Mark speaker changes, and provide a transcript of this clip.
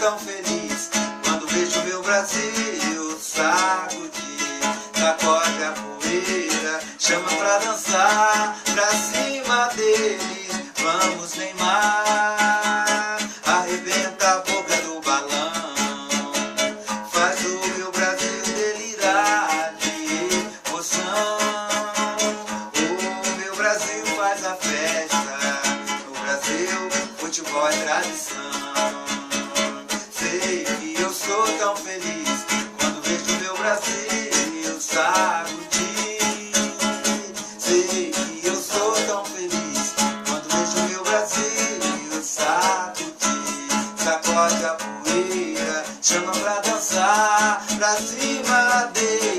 Speaker 1: tão feliz quando vejo meu Brasil sacudir. Sacode a poeira, chama pra dançar, pra cima deles, vamos Neymar. Arrebenta a boca do balão, faz o meu Brasil delirar de emoção. O meu Brasil faz a festa, no Brasil futebol é tradição. Sei que eu sou tão feliz quando vejo meu Brasil sacudir. Sei que eu sou tão feliz quando vejo meu Brasil sacudir. Sacode a poeira, chama pra dançar, pra cima dele.